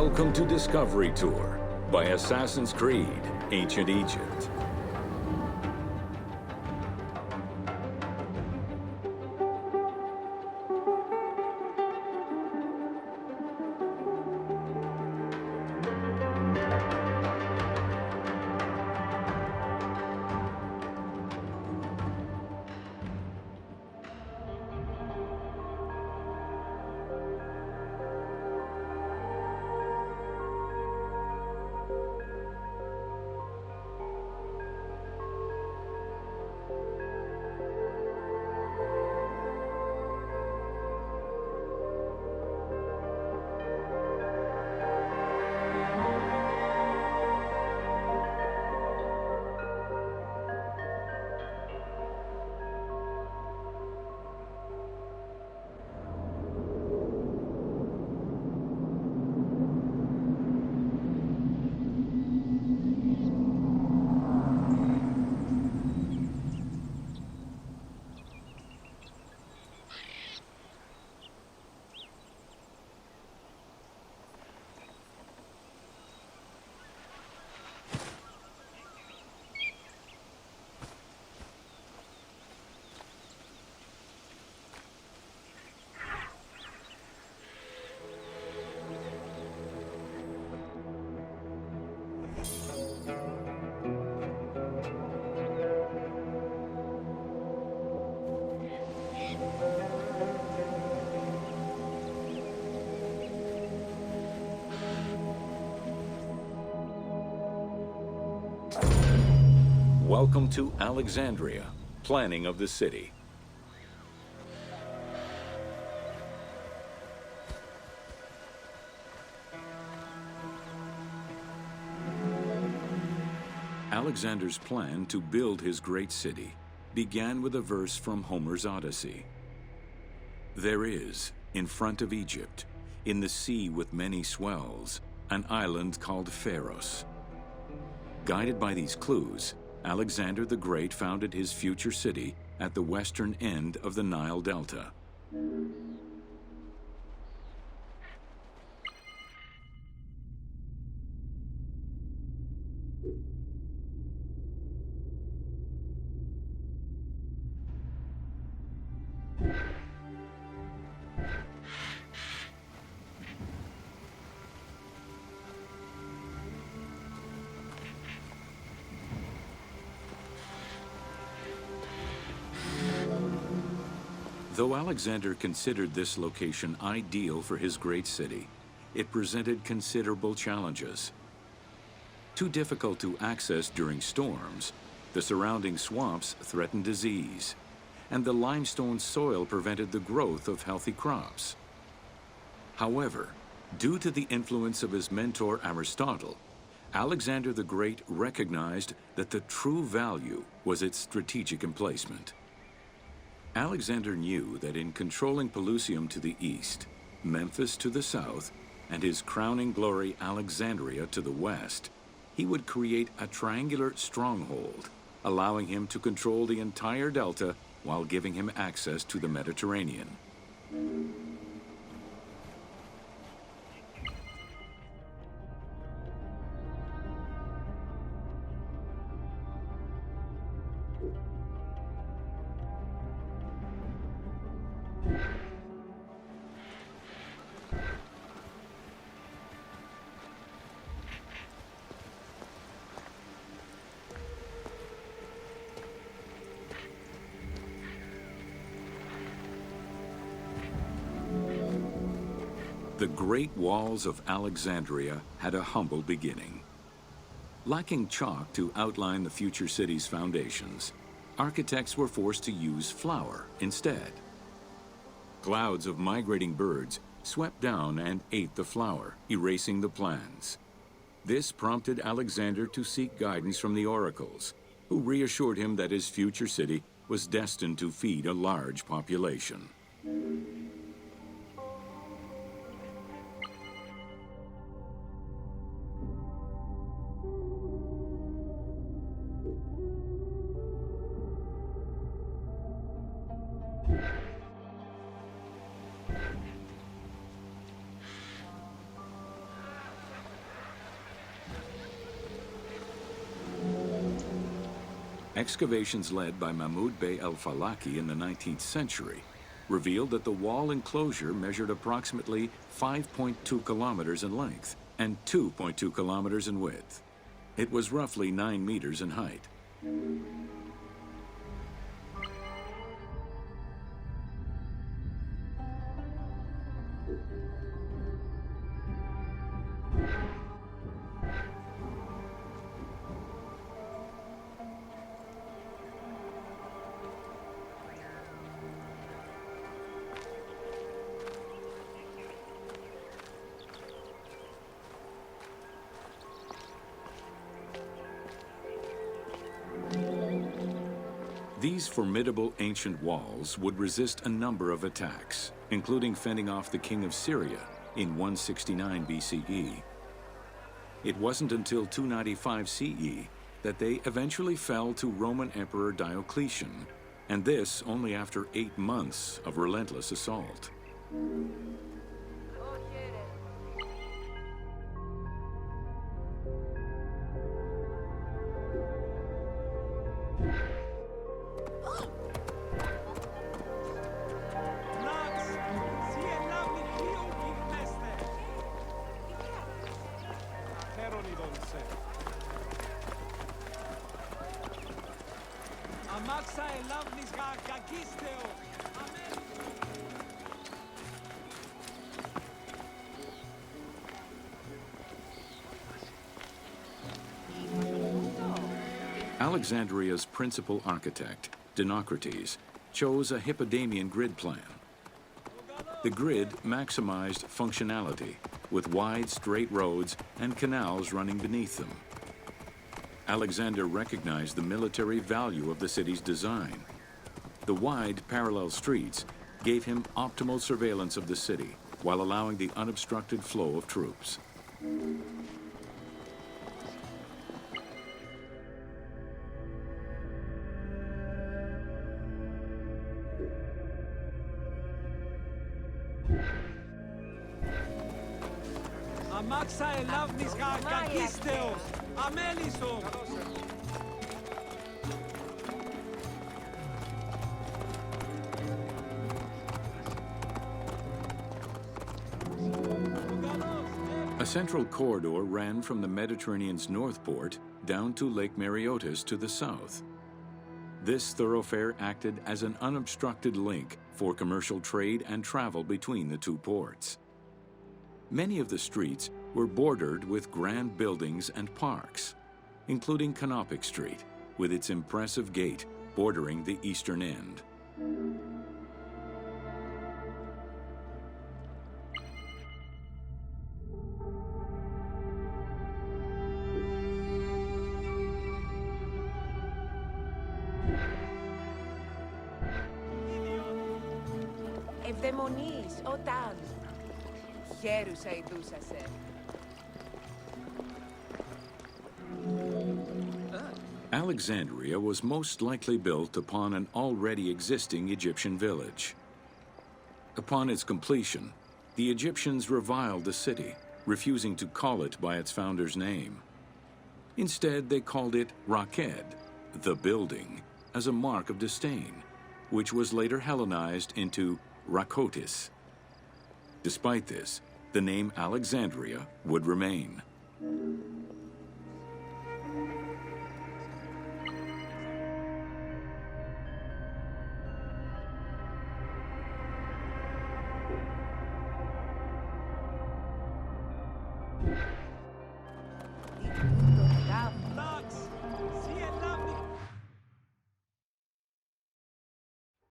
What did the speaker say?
Welcome to Discovery Tour by Assassin's Creed, Ancient Egypt. Welcome to Alexandria, planning of the city. Alexander's plan to build his great city began with a verse from Homer's Odyssey. There is, in front of Egypt, in the sea with many swells, an island called Pharos. Guided by these clues, Alexander the Great founded his future city at the western end of the Nile Delta. Though Alexander considered this location ideal for his great city, it presented considerable challenges. Too difficult to access during storms, the surrounding swamps threatened disease, and the limestone soil prevented the growth of healthy crops. However, due to the influence of his mentor Aristotle, Alexander the Great recognized that the true value was its strategic emplacement. Alexander knew that in controlling Pelusium to the east, Memphis to the south, and his crowning glory Alexandria to the west, he would create a triangular stronghold, allowing him to control the entire delta while giving him access to the Mediterranean. The great walls of Alexandria had a humble beginning. Lacking chalk to outline the future city's foundations, architects were forced to use flour instead. Clouds of migrating birds swept down and ate the flour, erasing the plans. This prompted Alexander to seek guidance from the oracles, who reassured him that his future city was destined to feed a large population. Excavations led by Mahmud Bey el-Falaki in the 19th century revealed that the wall enclosure measured approximately 5.2 kilometers in length and 2.2 kilometers in width. It was roughly 9 meters in height. These formidable ancient walls would resist a number of attacks, including fending off the king of Syria in 169 BCE. It wasn't until 295 CE that they eventually fell to Roman Emperor Diocletian, and this only after 8 months of relentless assault. Alexandria's principal architect, Dinocrates, chose a Hippodamian grid plan. The grid maximized functionality, with wide, straight roads and canals running beneath them. Alexander recognized the military value of the city's design. The wide, parallel streets gave him optimal surveillance of the city, while allowing the unobstructed flow of troops. A central corridor ran from the Mediterranean's north port down to Lake Mareotis to the south. This thoroughfare acted as an unobstructed link for commercial trade and travel between the two ports. Many of the streets were bordered with grand buildings and parks, including Canopic Street, with its impressive gate bordering the eastern end. Ευδαιμονείς, όταν χαίρουσα ειδούσασε. Alexandria was most likely built upon an already existing Egyptian village. Upon its completion, the Egyptians reviled the city, refusing to call it by its founder's name. Instead, they called it Raked, the building, as a mark of disdain, which was later Hellenized into Rakotis. Despite this, the name Alexandria would remain.